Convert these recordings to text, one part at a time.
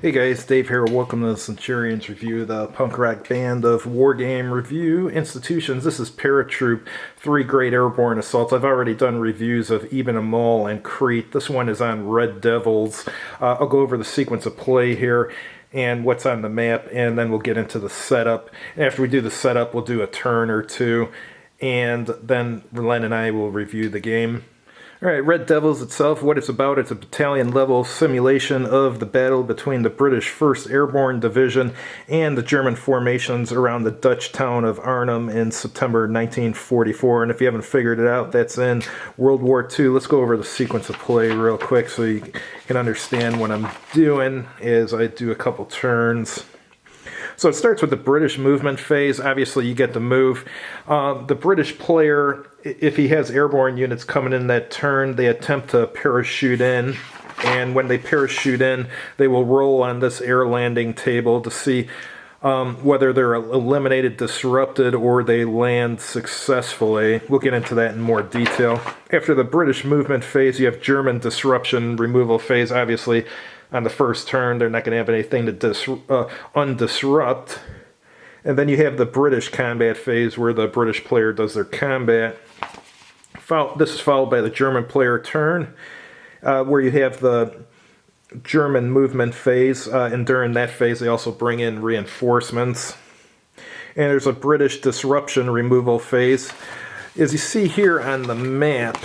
Hey guys, Dave here. Welcome to the Centurions Review, the punk rock band of wargame review institutions. This is Paratroop, 3 Great Airborne Assaults. I've already done reviews of Eben Amol and Crete. This one is on Red Devils. I'll go over the sequence of play here and what's on the map, and then we'll get into the setup. After we do the setup, we'll do a turn or two, and then Len and I will review the game. Alright, Red Devils itself, what it's about, it's a battalion-level simulation of the battle between the British 1st Airborne Division and the German formations around the Dutch town of Arnhem in September 1944. And if you haven't figured it out, that's in World War II. Let's go over the sequence of play real quick so you can understand what I'm doing as I do a couple turns. So it starts with the British movement phase. Obviously, you get the move. The British player, if he has airborne units coming in that turn, they attempt to parachute in. And when they parachute in, they will roll on this air landing table to see whether they're eliminated, disrupted, or they land successfully. We'll get into that in more detail. After the British movement phase, you have German disruption removal phase. Obviously, on the first turn, they're not going to have anything to undisrupt. And then you have the British combat phase where the British player does their combat. This is followed by the German player turn, where you have the German movement phase. And during that phase, they also bring in reinforcements. And there's a British disruption removal phase. As you see here on the map,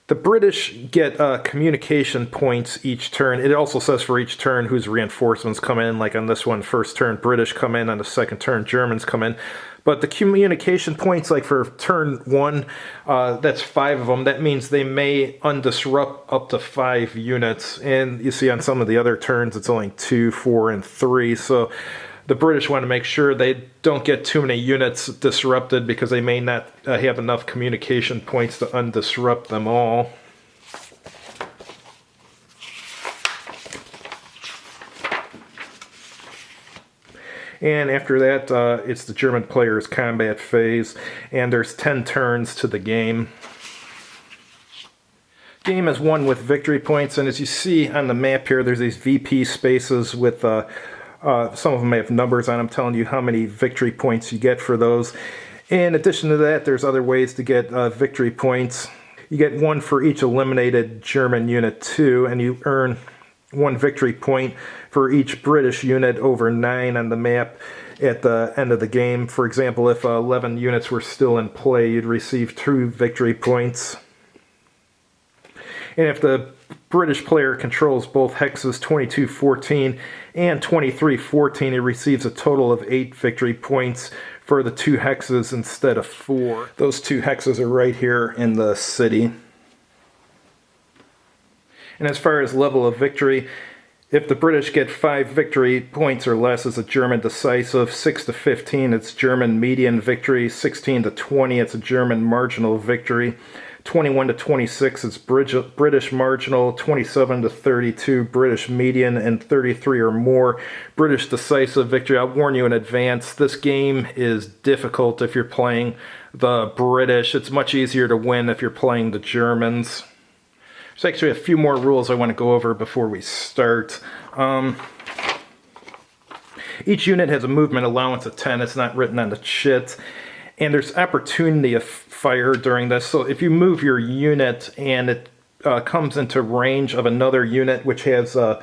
the British get communication points each turn. It also says for each turn whose reinforcements come in. Like on this one, first turn British come in, on the second turn Germans come in. But the communication points, like for turn 1, that's 5 of them. That means they may undisrupt up to 5 units. And you see on some of the other turns, it's only 2, 4, and 3. So the British want to make sure they don't get too many units disrupted because they may not have enough communication points to undisrupt them all. And after that, it's the German player's combat phase, and there's 10 turns to the game. Game is won with victory points, and as you see on the map here, there's these VP spaces with some of them have numbers on them telling you how many victory points you get for those. In addition to that, there's other ways to get victory points. You get 1 for each eliminated German unit 2, and you earn 1 victory point for each British unit over 9 on the map at the end of the game. For example, if 11 units were still in play, you'd receive 2 victory points. And if the British player controls both hexes 2214 and 2314, he receives a total of 8 victory points for the 2 hexes instead of 4. Those 2 hexes are right here in the city. And as far as level of victory, if the British get 5 victory points or less, it's a German decisive. 6 to 15, it's German median victory. 16 to 20, it's a German marginal victory. 21 to 26 is British marginal, 27 to 32 British median, and 33 or more British decisive victory. I'll warn you in advance, this game is difficult if you're playing the British. It's much easier to win if you're playing the Germans. There's actually a few more rules I want to go over before we start. Each unit has a movement allowance of 10. It's not written on the chit. And there's opportunity of fire during this. So if you move your unit and it comes into range of another unit which has a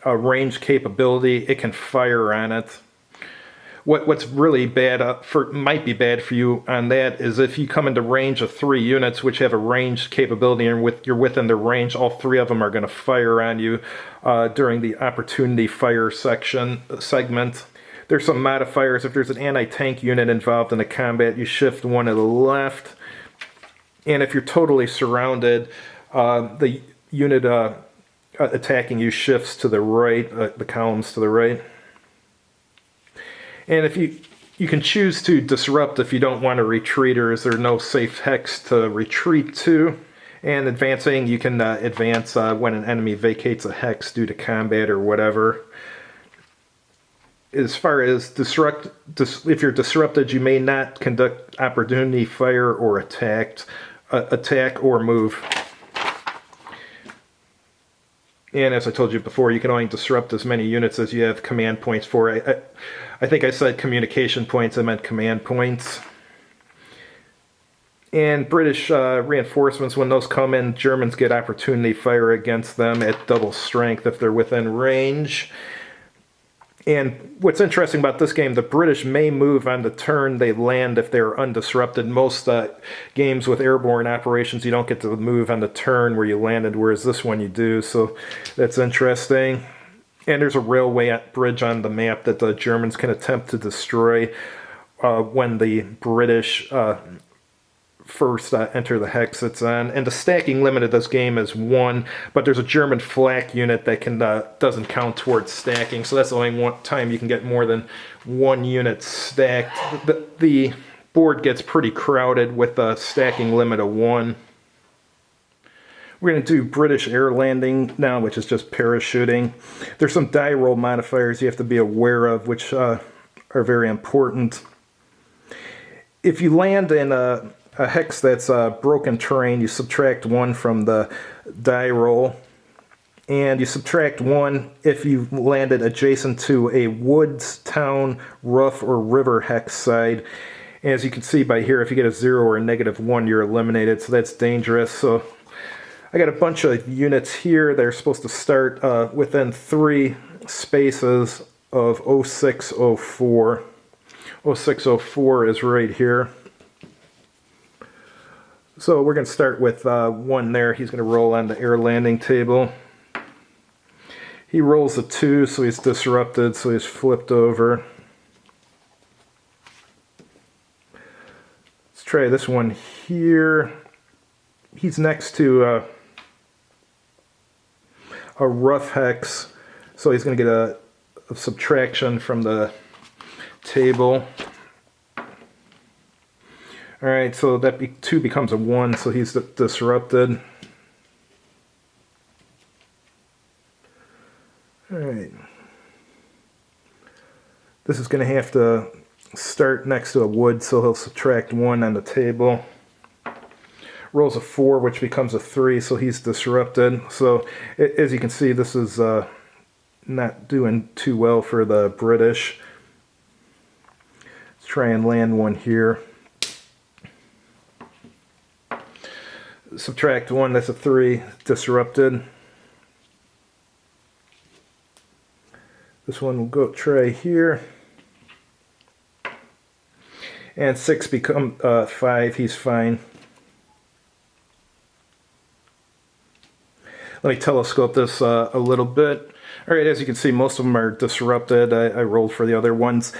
range capability, it can fire on it. What's really bad might be bad for you on that is if you come into range of 3 units which have a range capability and you're within the range, all 3 of them are going to fire on you during the opportunity fire segment. There's some modifiers. If there's an anti-tank unit involved in the combat, you shift 1 to the left. And if you're totally surrounded, the unit attacking you shifts to the right, the columns to the right. And if you can choose to disrupt if you don't want to retreat, or is there no safe hex to retreat to. And advancing, you can advance when an enemy vacates a hex due to combat or whatever. As far as if you're disrupted, you may not conduct opportunity fire or attack or move. And as I told you before, you can only disrupt as many units as you have command points for. I think I said communication points, I meant command points. And British reinforcements, when those come in, Germans get opportunity fire against them at double strength if they're within range. And what's interesting about this game, the British may move on the turn they land if they're undisrupted. Most games with airborne operations, you don't get to move on the turn where you landed, whereas this one you do, so that's interesting. And there's a railway bridge on the map that the Germans can attempt to destroy when the British first enter the hex it's on. And the stacking limit of this game is 1, but there's a German flak unit that doesn't count towards stacking, so that's the only one time you can get more than 1 unit stacked. The board gets pretty crowded with a stacking limit of 1. We're going to do British air landing now, which is just parachuting. There's some die roll modifiers you have to be aware of, which are very important. If you land in a hex that's broken terrain, you subtract 1 from the die roll, and you subtract 1 if you landed adjacent to a woods, town, rough, or river hex side. And as you can see by here, if you get a 0 or a -1, you're eliminated, so that's dangerous. So I got a bunch of units here. They're supposed to start within 3 spaces of 0604. 0604 is right here. So we're going to start with 1 there. He's going to roll on the air landing table. He rolls a 2, so he's disrupted, so he's flipped over. Let's try this one here. He's next to a rough hex, so he's going to get a subtraction from the table. Alright, so that 2 becomes a 1, so he's disrupted. Alright. This is going to have to start next to a wood, so he'll subtract 1 on the table. Rolls a 4, which becomes a 3, so he's disrupted. So, as you can see, this is not doing too well for the British. Let's try and land 1 here. Subtract 1, that's a 3, disrupted. This one will go try here. And 6 become 5, he's fine. Let me telescope this a little bit. Alright, as you can see, most of them are disrupted. I rolled for the other ones.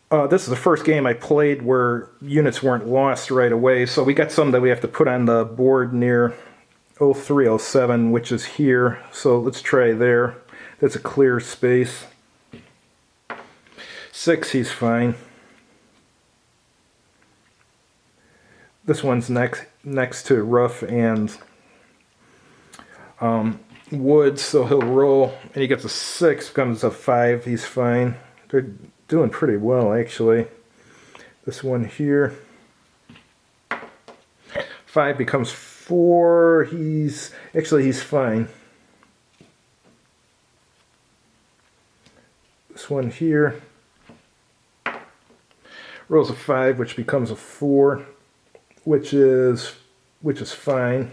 This is the first game I played where units weren't lost right away, so we got some that we have to put on the board near 0307, which is here. So let's try there. That's a clear space. 6, he's fine. This one's next to rough and wood, so he'll roll, and he gets a 6, becomes a 5, he's fine. They're doing pretty well, actually. This one here, 5 becomes 4, he's fine. This one here rolls a 5, which becomes a 4, which is fine.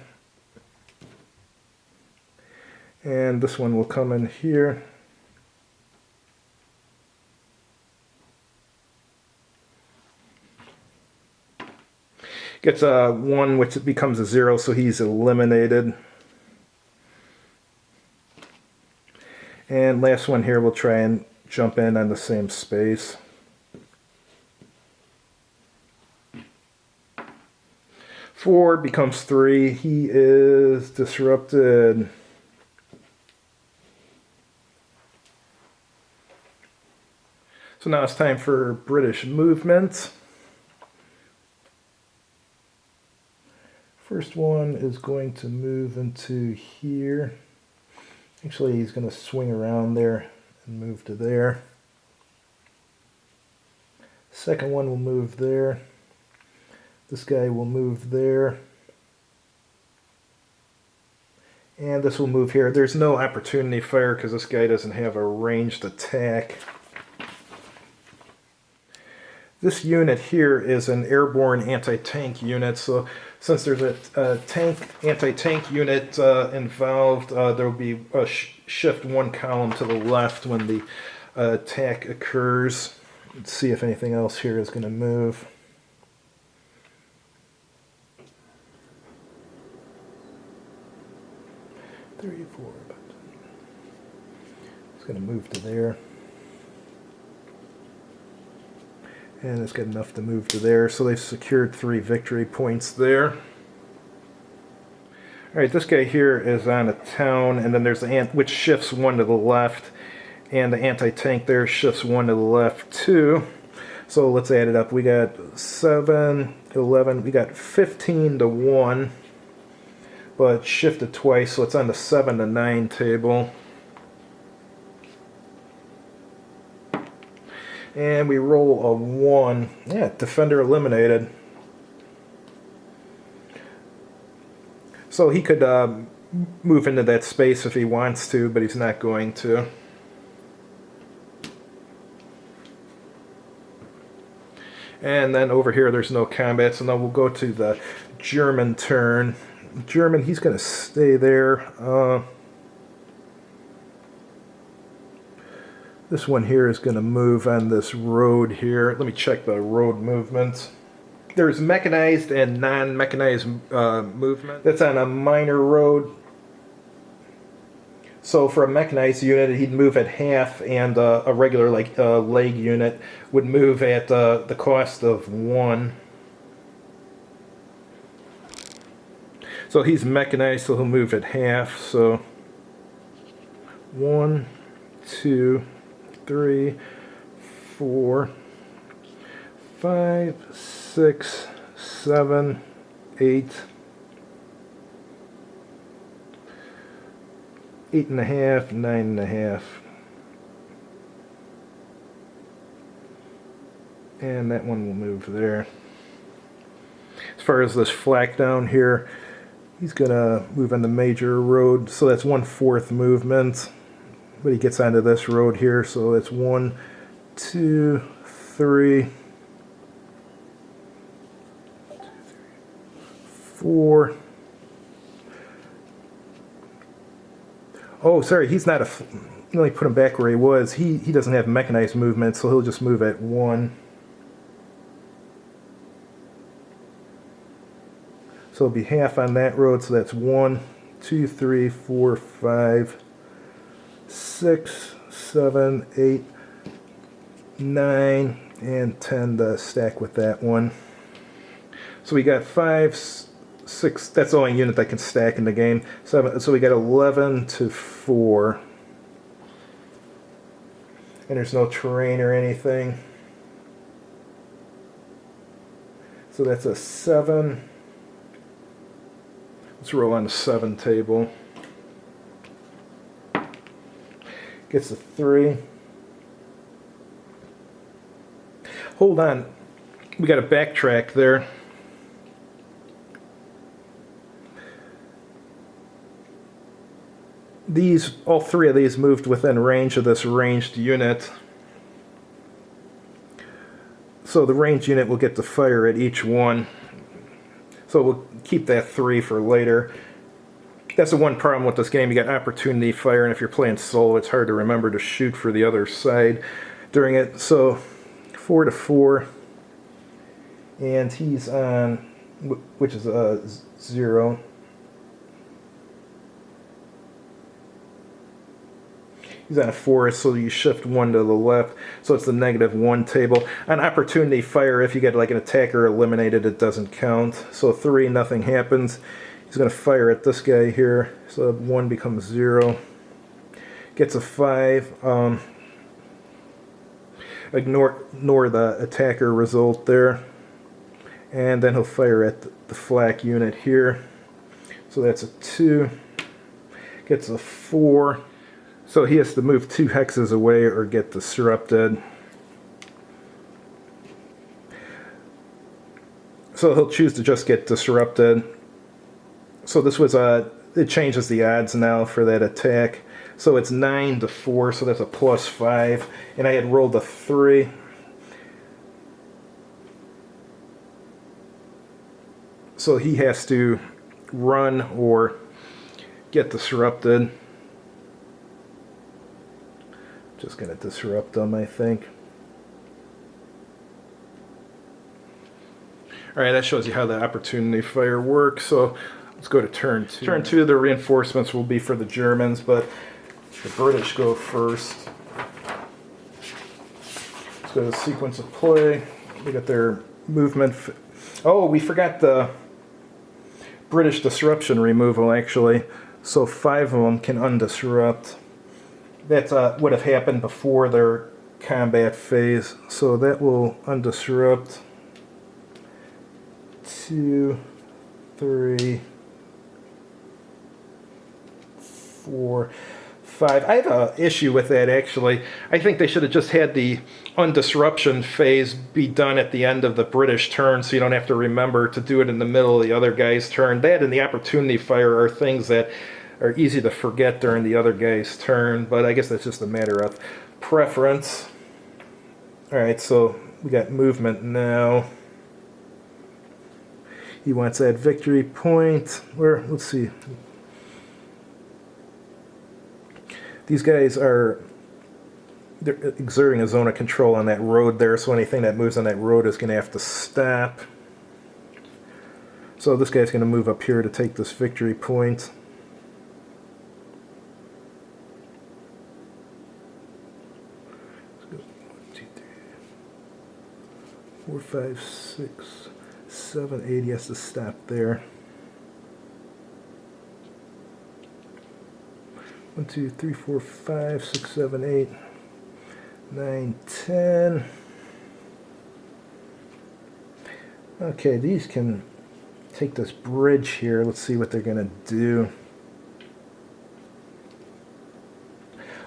And this one will come in here. Gets a 1, which becomes a 0, so he's eliminated. And last one here, we'll try and jump in on the same space. Four becomes 3. He is disrupted. So now it's time for British movement. First one is going to move into here. Actually, he's going to swing around there and move to there. Second one will move there. This guy will move there. And this will move here. There's no opportunity fire because this guy doesn't have a ranged attack. This unit here is an airborne anti-tank unit, so since there's a anti-tank unit involved, there will be a shift one column to the left when the attack occurs. Let's see if anything else here is going to move. Three, four, it's going to move to there. And it's got enough to move to there, so they've secured 3 victory points there. Alright, this guy here is on a town, and then there's the which shifts 1 to the left, and the anti-tank there shifts 1 to the left too. So let's add it up. We got 7, 11, we got 15 to 1, but shifted twice, so it's on the 7 to 9 table. And we roll a 1. Yeah, defender eliminated. So he could move into that space if he wants to, but he's not going to. And then over here there's no combat, so now we'll go to the German turn. German, he's going to stay there. This one here is going to move on this road here. Let me check the road movement. There's mechanized and non-mechanized movement. That's on a minor road. So for a mechanized unit, he'd move at half, and a regular leg unit would move at the cost of 1. So he's mechanized, so he'll move at half. So 1, 2, 3, 4, 5, 6, 7, 8, 8.5, 9.5. And that one will move there. As far as this flak down here, he's going to move on the major road, so that's 1/4 movement. But he gets onto this road here, so it's 1, 2, 3, 4. Oh, sorry, he's not let me put him back where he was. He doesn't have mechanized movement, so he'll just move at 1. So it'll be half on that road, so that's 1, 2, 3, 4, 5, 6, 7, 8, 9, and 10 to stack with that one. So we got 5, 6, that's the only unit that can stack in the game. 7, so we got 11 to 4. And there's no terrain or anything. So that's a 7. Let's roll on the 7 table. Gets a 3. Hold on. We got to backtrack there. All 3 of these moved within range of this ranged unit. So the ranged unit will get to fire at each one. So we'll keep that 3 for later. That's the one problem with this game. You got opportunity fire, and if you're playing solo, it's hard to remember to shoot for the other side during it. So 4 to 4. And he's on, which is a 0. He's on a forest, so you shift 1 to the left, so it's the -1 table. On opportunity fire, if you get like an attacker eliminated, it doesn't count. So 3, nothing happens. He's going to fire at this guy here, so 1 becomes 0. Gets a 5. Ignore the attacker result there. And then he'll fire at the flak unit here. So that's a 2. Gets a 4. So he has to move 2 hexes away or get disrupted. So he'll choose to just get disrupted. So this was a it changes the odds now for that attack. So it's 9 to 4, so that's a +5. And I had rolled a 3. So he has to run or get disrupted. Just going to disrupt him, I think. Alright, that shows you how the opportunity fire works. So let's go to turn 2. Turn 2, the reinforcements will be for the Germans, but the British go first. Let's go to sequence of play. We got their movement. Oh, we forgot the British disruption removal, actually. So 5 of them can undisrupt. That would have happened before their combat phase. So that will undisrupt. 2, 3, 4, 5. I have an issue with that, actually. I think they should have just had the undisruption phase be done at the end of the British turn, so you don't have to remember to do it in the middle of the other guy's turn. That and the opportunity fire are things that are easy to forget during the other guy's turn, but I guess that's just a matter of preference. Alright, so we got movement now. He wants that victory point. Let's see. These guys they're exerting a zone of control on that road there, so anything that moves on that road is going to have to stop. So this guy's going to move up here to take this victory point. Let's go 1, 2, 3, 4, 5, 6, 7, 8. He has to stop there. 1, 2, 3, 4, 5, 6, 7, 8, 9, 10. Okay, these can take this bridge here. Let's see what they're going to do.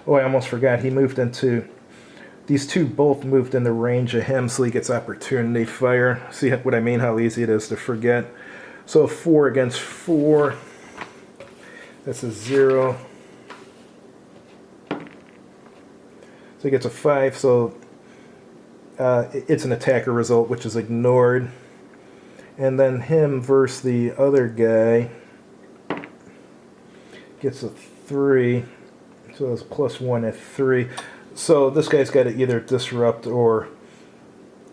Oh, I almost forgot. He moved into... These two both moved in the range of him, so he gets opportunity fire. See what I mean? How easy it is to forget. So 4 against 4. That's a 0. So he gets a 5, so it's an attacker result, which is ignored. And then him versus the other guy gets a 3. So it's +1 at 3. So this guy's got to either disrupt or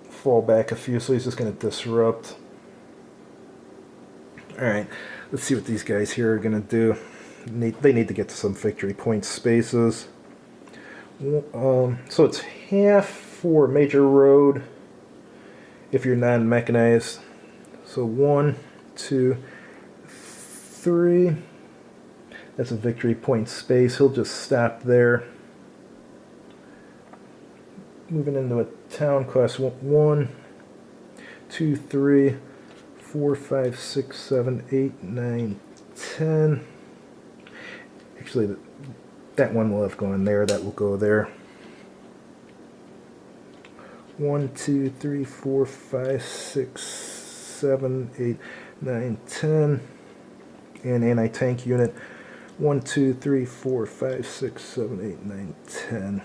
fall back a few, so he's just going to disrupt. Alright, let's see what these guys here are going to do. They need to get to some victory point spaces. So it's half for major road if you're non-mechanized. So 1, 2, 3. That's a victory point space. He'll just stop there. Moving into a town cost 1, 2, 3, 4, 5, 6, 7, 8, 9, 10. Actually, that one will have gone there. That will go there. 1, 2, 3, 4, 5, 6, 7, 8, 9, 10. And anti-tank unit. 1, 2, 3, 4, 5, 6, 7, 8, 9, 10.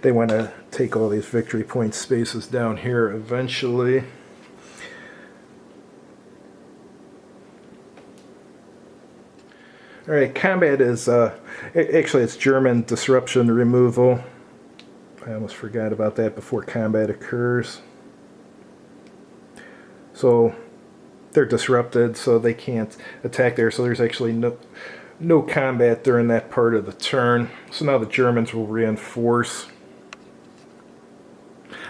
They want to take all these victory point spaces down here eventually. Alright, combat is, actually it's German disruption removal. I almost forgot about that before combat occurs. So they're disrupted, so they can't attack there, so there's actually no combat during that part of the turn. So now the Germans will reinforce.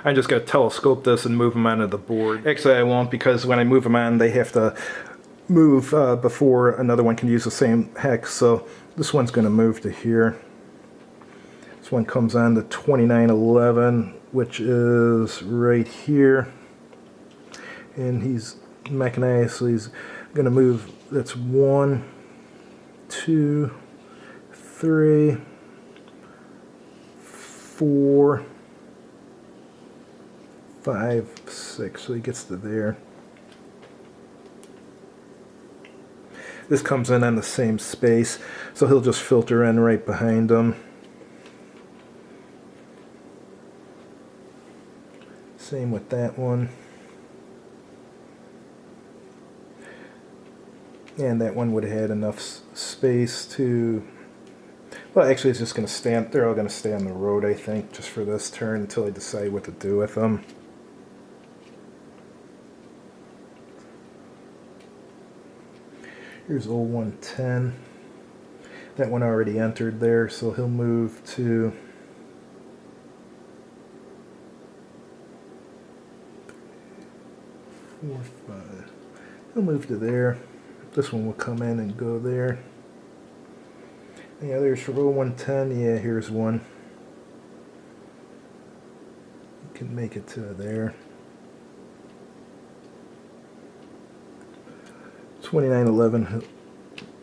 I'm just going to telescope this and move them onto the board. Actually, I won't, because when I move them on, they have to move before another one can use the same hex. So this one's going to move to here. This one comes on to 2911, which is right here. And he's mechanized, so he's going to move. That's 1, 2, 3, 4, 5, 6, so he gets to there. This comes in on the same space, so he'll just filter in right behind them. Same with that one. And that one would have had enough space to... Well, actually, it's just going to stand... They're all going to stay on the road, I think, just for this turn until I decide what to do with them. Here's 0110. That one already entered there, so he'll move to... Four, five. He'll move to there. This one will come in and go there. Yeah, there's for 0110. Yeah, here's one. You can make it to there. 2911.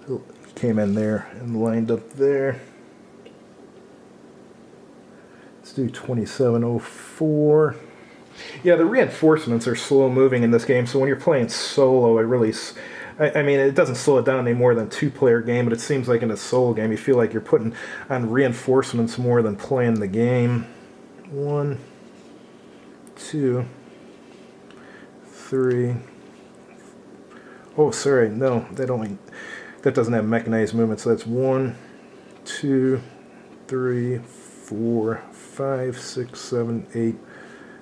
He came in there and lined up there. Let's do 2704. Yeah, the reinforcements are slow moving in this game, so when you're playing solo, it really... I mean, it doesn't slow it down any more than a two-player game, but it seems like in a solo game, you feel like you're putting on reinforcements more than playing the game. 1, 2, 3. Oh, sorry, no, that doesn't have mechanized movement, so that's 1, 2, 3, 4, 5, 6, 7, 8,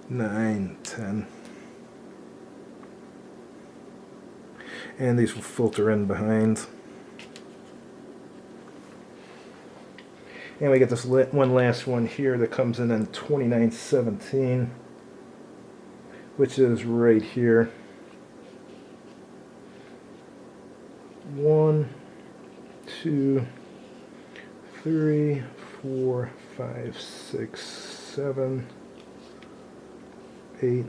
9, 10. And these will filter in behind. And we get this one last one here that comes in on 2917, which is right here. 1, 2, 3, 4, 5, 6, 7, 8.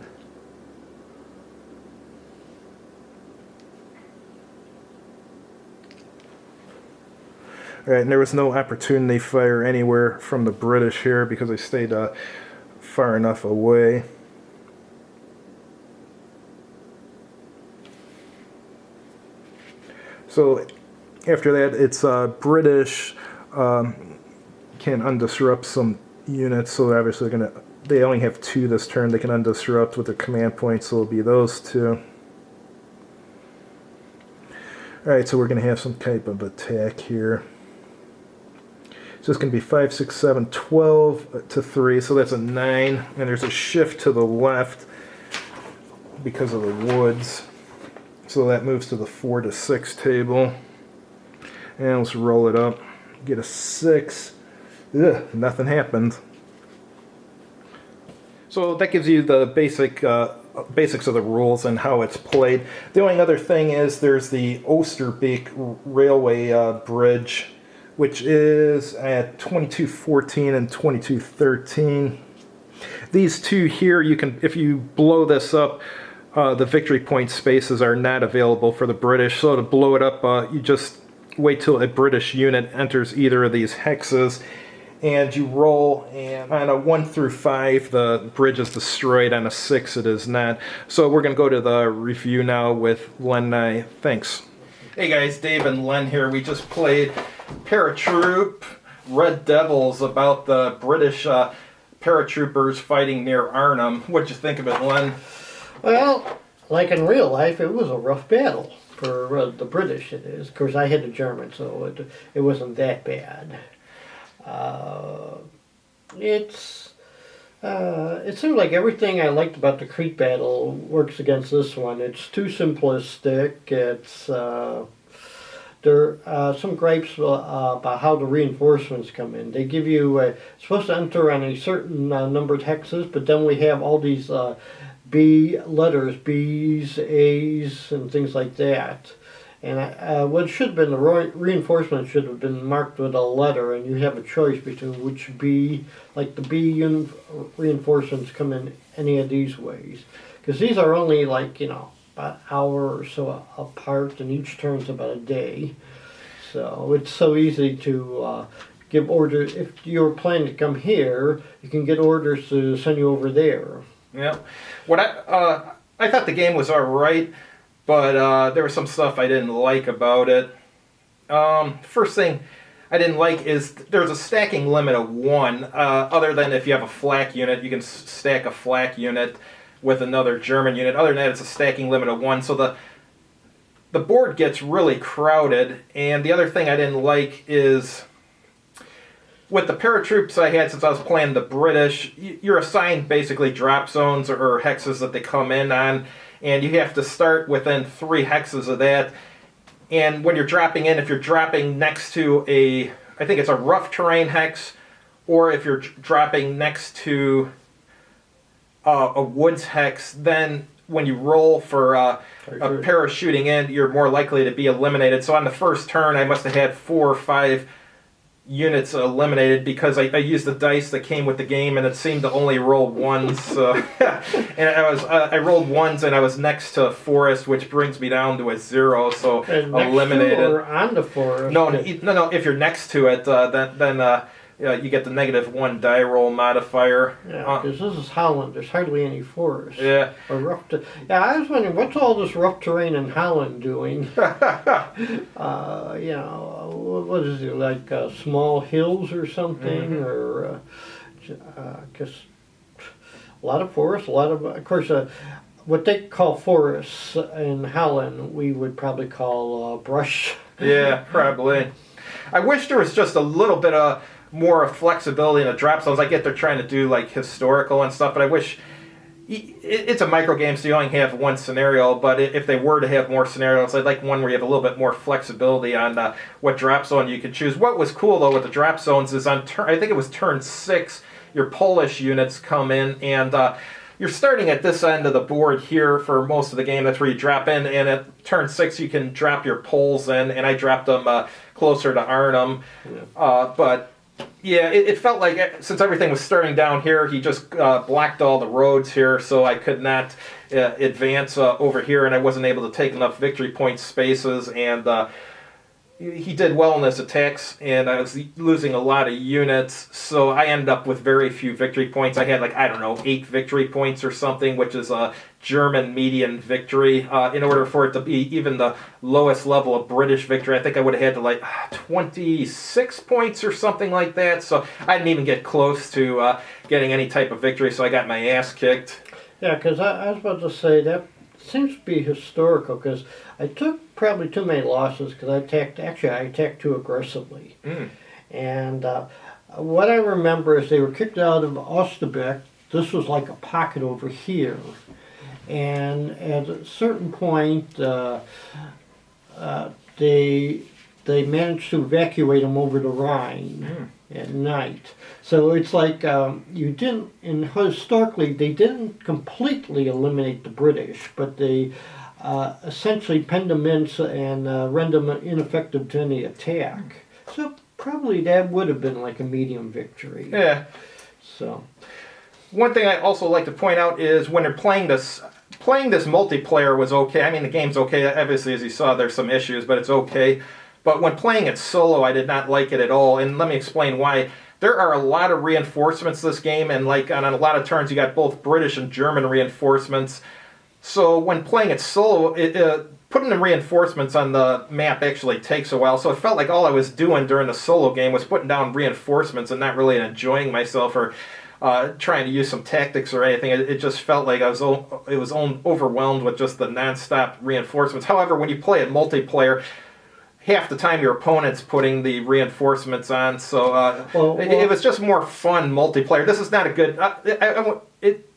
Alright, and there was no opportunity fire anywhere from the British here because I stayed far enough away. So after that, it's British can undisrupt some units, so obviously they only have 2 this turn. They can undisrupt with their command points, so it'll be those 2. Alright, so we're going to have some type of attack here. So it's going to be 5, 6, 7, 12 to 3, so that's a 9. And there's a shift to the left because of the woods. So that moves to the 4 to 6 table. And let's roll it up. Get a 6. Ugh, nothing happened. So that gives you the basics of the rules and how it's played. The only other thing is there's the Oosterbeek Railway Bridge, which is at 2214 and 2213. These two here, you can, if you blow this up, the victory point spaces are not available for the British. So to blow it up, you just wait till a British unit enters either of these hexes, and you roll, and on a 1 through 5, the bridge is destroyed. On a 6, it is not. So we're going to go to the review now with Len Nye. Thanks. Hey guys, Dave and Len here. We just played Paratroop Red Devils about the British paratroopers fighting near Arnhem. What'd you think of it, Len? Well, like in real life, it was a rough battle for the British. It is. Of course, I had the Germans, so it wasn't that bad. It seems like everything I liked about the Crete battle works against this one. It's too simplistic. It's there are some gripes about how the reinforcements come in. They give you supposed to enter on a certain numbered hexes, but then we have all these B letters, B's, A's, and things like that. And what should have been the reinforcement should have been marked with a letter, and you have a choice between which B, like the B reinforcements come in any of these ways. Because these are only like, about an hour or so apart, and each turn's about a day. So it's so easy to give orders. If you're planning to come here, you can get orders to send you over there. Yeah. What I thought the game was all right. But there was some stuff I didn't like about it. First thing I didn't like is there's a stacking limit of 1. Other than if you have a flak unit, you can stack a flak unit with another German unit. Other than that, it's a stacking limit of 1. So the board gets really crowded. And the other thing I didn't like is with the paratroops I had since I was playing the British, you're assigned basically drop zones or hexes that they come in on, and you have to start within 3 hexes of that. And when you're dropping in, if you're dropping next to I think it's a rough terrain hex, or if you're dropping next to a woods hex, then when you roll for a parachuting in, you're more likely to be eliminated. So on the first turn, I must have had 4 or 5 units eliminated because I used the dice that came with the game, and it seemed to only roll 1s. And I rolled 1s, and I was next to forest, which brings me down to a 0. So And eliminated. next to or on the forest? No. If you're next to it, then you get the -1 die roll modifier. Yeah, because this is Holland. There's hardly any forest. Yeah. Or yeah, I was wondering, what's all this rough terrain in Holland doing? What is it, like small hills or something? Mm-hmm. Or just a lot of forest, of course, what they call forests in Holland, we would probably call brush. Yeah, probably. I wish there was just a little bit of more flexibility in the drop zones. I get they're trying to do like historical and stuff, but I wish it's a micro game, so you only have 1 scenario. But if they were to have more scenarios, I'd like one where you have a little bit more flexibility on what drop zone you could choose. What was cool though with the drop zones is I think it was turn 6, your Polish units come in, and you're starting at this end of the board here for most of the game. That's where you drop in, and at turn 6 you can drop your Poles in, and I dropped them closer to Arnhem. But yeah, it felt like since everything was starting down here, he just blocked all the roads here, so I could not advance over here, and I wasn't able to take enough victory point spaces, and he did well in his attacks, and I was losing a lot of units, so I ended up with very few victory points. I had 8 victory points or something, which is a German median victory. In order for it to be even the lowest level of British victory, I think I would have had to 26 points or something like that, so I didn't even get close to getting any type of victory, so I got my ass kicked. Yeah, because I was about to say that seems to be historical, because I took probably too many losses because I attacked too aggressively. And what I remember is they were kicked out of Osterbeck. This was like a pocket over here. And at a certain point, they managed to evacuate them over the Rhine at night. So it's like historically, they didn't completely eliminate the British, but they essentially penned them in and rendered them ineffective to any attack. So probably that would have been like a medium victory. Yeah. So one thing I also like to point out is when they're playing this multiplayer was okay. I mean, the game's okay. Obviously, as you saw, there's some issues, but it's okay. But when playing it solo, I did not like it at all, and let me explain why. There are a lot of reinforcements this game, and on a lot of turns, you got both British and German reinforcements. So when playing it solo, putting the reinforcements on the map actually takes a while. So it felt like all I was doing during the solo game was putting down reinforcements and not really enjoying myself or trying to use some tactics or anything. It just felt like I was overwhelmed with just the nonstop reinforcements. However, when you play it multiplayer, half the time your opponent's putting the reinforcements on, so it was just more fun multiplayer. This is not a good.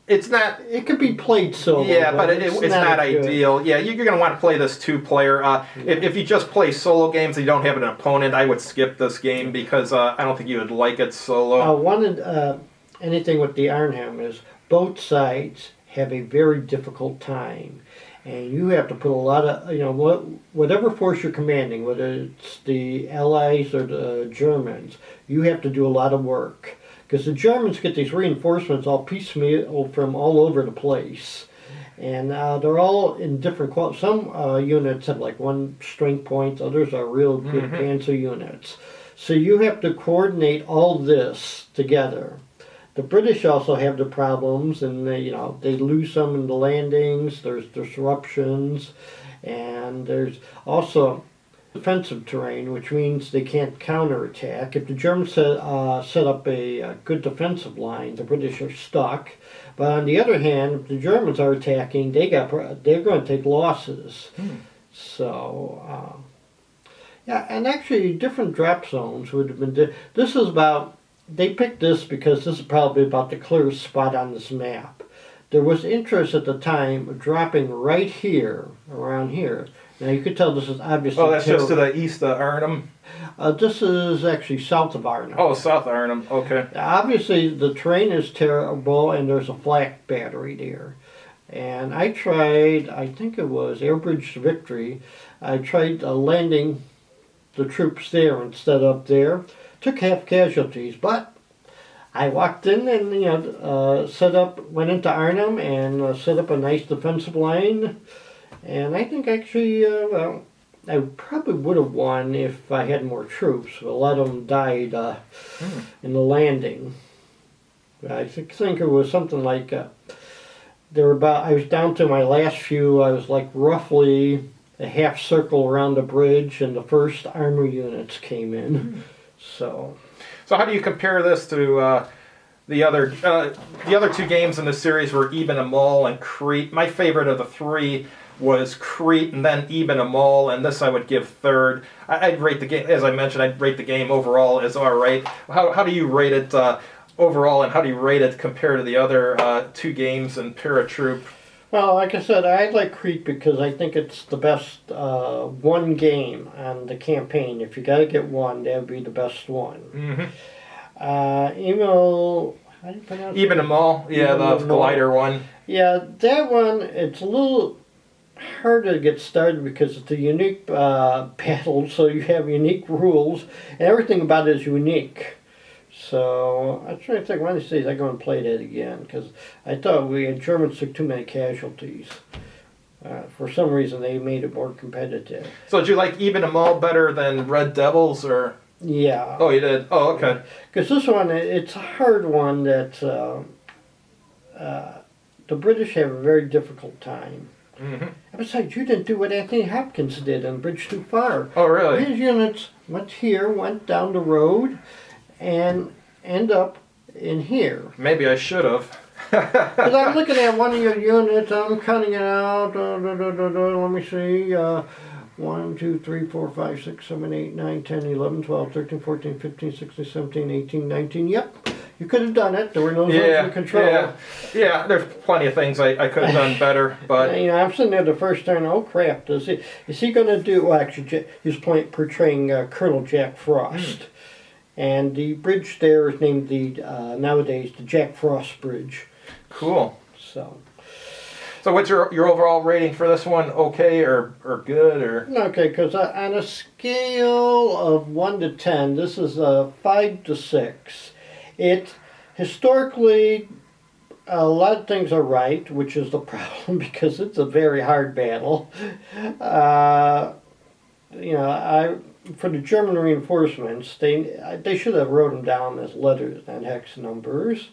It's not. it could be played solo. Yeah, but it's not ideal. Yeah, you're going to want to play this 2-player. If you just play solo games and you don't have an opponent, I would skip this game because I don't think you would like it solo. Anything with the Arnhem is both sides have a very difficult time. And you have to put a lot of, whatever force you're commanding, whether it's the Allies or the Germans, you have to do a lot of work. Because the Germans get these reinforcements all piecemeal from all over the place. And they're all in different qualities. Some units have 1 strength point, others are real good panzer units. So you have to coordinate all this together. The British also have the problems, and they lose some in the landings. There's disruptions, and there's also defensive terrain, which means they can't counterattack. If the Germans set up a good defensive line, the British are stuck. But on the other hand, if the Germans are attacking, they're going to take losses. So, yeah, and actually different drop zones would have been. This is about. They picked this because this is probably about the clearest spot on this map. There was interest at the time of dropping right here, around here. Now you could tell this is obviously. Oh, that's just to the east of Arnhem? This is actually south of Arnhem. Oh, south of Arnhem, okay. Obviously, the terrain is terrible, and there's a flak battery there. And I tried, I think it was Airbridge Victory, I tried landing the troops there instead of up there. Took half casualties, but I walked in and set up, went into Arnhem and set up a nice defensive line. And I think actually, I probably would have won if I had more troops. A lot of them died in the landing. I think it was something like there were about. I was down to my last few. I was like roughly a half circle around the bridge, and the first armor units came in. So how do you compare this to the other two games in the series were Ibn Amal and Crete? My favorite of the three was Crete, and then Ibn Amal, and this I would give third. I'd rate the game, as I mentioned, I'd rate the game overall as all right. How do you rate it overall, and how do you rate it compared to the other two games in Paratroop? Well, like I said, I like Crete because I think it's the best one game on the campaign. If you got to get one, that would be the best one. Mm-hmm. Email, how do you pronounce it? Ibn Amal, yeah, the glider one. Yeah, that one, it's a little harder to get started because it's a unique battle, so you have unique rules, and everything about it is unique. So I'm trying to think, one of these days I'm going to play that again, because I thought Germans took too many casualties. For some reason, they made it more competitive. So did you like Ibn Amal better than Red Devils, or? Yeah. Oh, you did? Oh, okay. Because this one, it's a hard one that the British have a very difficult time. Mm-hmm. Besides, you didn't do what Anthony Hopkins did on Bridge Too Far. Oh, really? His units went here, went down the road, and end up in here. Maybe I should have. Because I'm looking at one of your units, I'm counting it out. Let me see. 1, 2, 3, 4, 5, 6, 7, 8, 9, 10, 11, 12, 13, 14, 15, 16, 17, 18, 19. Yep. You could have done it. There were no zones of control. Yeah, there's plenty of things I could have done better, but I'm sitting there the first turn. Oh crap! Is he going to do? Well, actually, he's portraying Colonel Jack Frost, and the bridge there is named nowadays the Jack Frost Bridge. Cool. So what's your overall rating for this one? Okay or good or? Okay, because on a scale of 1 to 10, this is a 5 to 6. It historically, a lot of things are right, which is the problem because it's a very hard battle. For the German reinforcements, they should have wrote them down as letters and hex numbers.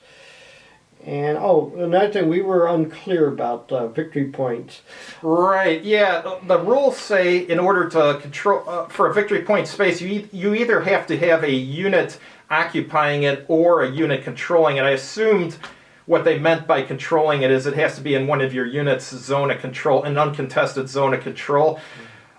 And another thing, we were unclear about victory points. Right. Yeah. The rules say in order to control for a victory point space, you either have to have a unit occupying it or a unit controlling it. I assumed what they meant by controlling it is it has to be in one of your units' zone of control, an uncontested zone of control.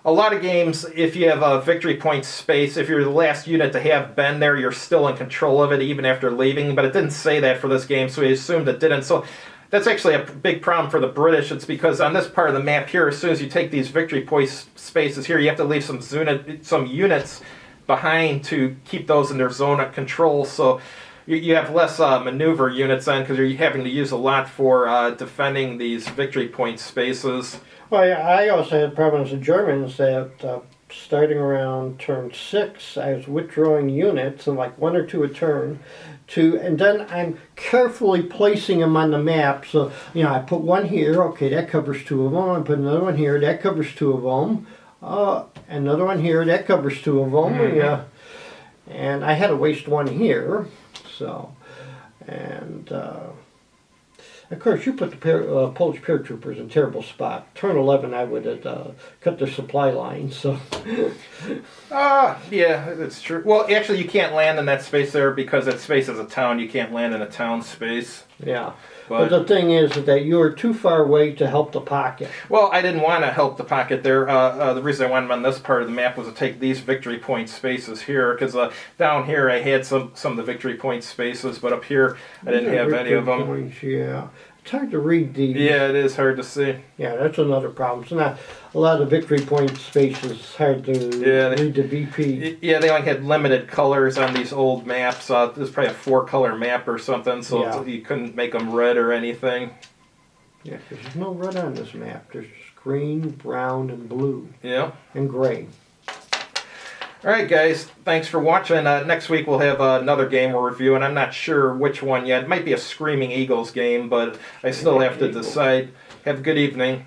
A lot of games, if you have a victory point space, if you're the last unit to have been there, you're still in control of it even after leaving, but it didn't say that for this game, so we assumed it didn't. So that's actually a big problem for the British. It's because on this part of the map here, as soon as you take these victory point spaces here, you have to leave some units behind to keep those in their zone of control, so you have less maneuver units then because you're having to use a lot for defending these victory point spaces. Well, yeah, I also had problems with Germans that starting around turn 6, I was withdrawing units and like 1 or 2 a turn and then I'm carefully placing them on the map. So, I put one here, okay, that covers 2 of them. I put another one here, that covers 2 of them. Another one here, that covers 2 of them. Mm-hmm. Yeah. And I had to waste one here. So, and Of course, you put the Polish paratroopers in a terrible spot. Turn 11, I would have cut their supply line. So, Yeah, that's true. Well, actually, you can't land in that space there because that space is a town. You can't land in a town space. yeah. But But the thing is that you are too far away to help the pocket. well, I didn't want to help the pocket there. The reason I wanted them on this part of the map was to take these victory point spaces here, because down here I had some of the victory point spaces, but up here I didn't have any of them. Points, yeah. It's hard to read these. Yeah, it is hard to see. Yeah, that's another problem. It's not a lot of victory point spaces hard to read the VP. Yeah, they only had limited colors on these old maps. This was probably a 4-color map or something, so Yeah. you couldn't make them red or anything. Yeah, 'cause there's no red on this map. There's just green, brown, and blue, Yeah. and gray. All right, guys. Thanks for watching. Next week we'll have another game we'll review, and I'm not sure which one yet. It might be a Screaming Eagles game, but I still have to decide. Have a good evening.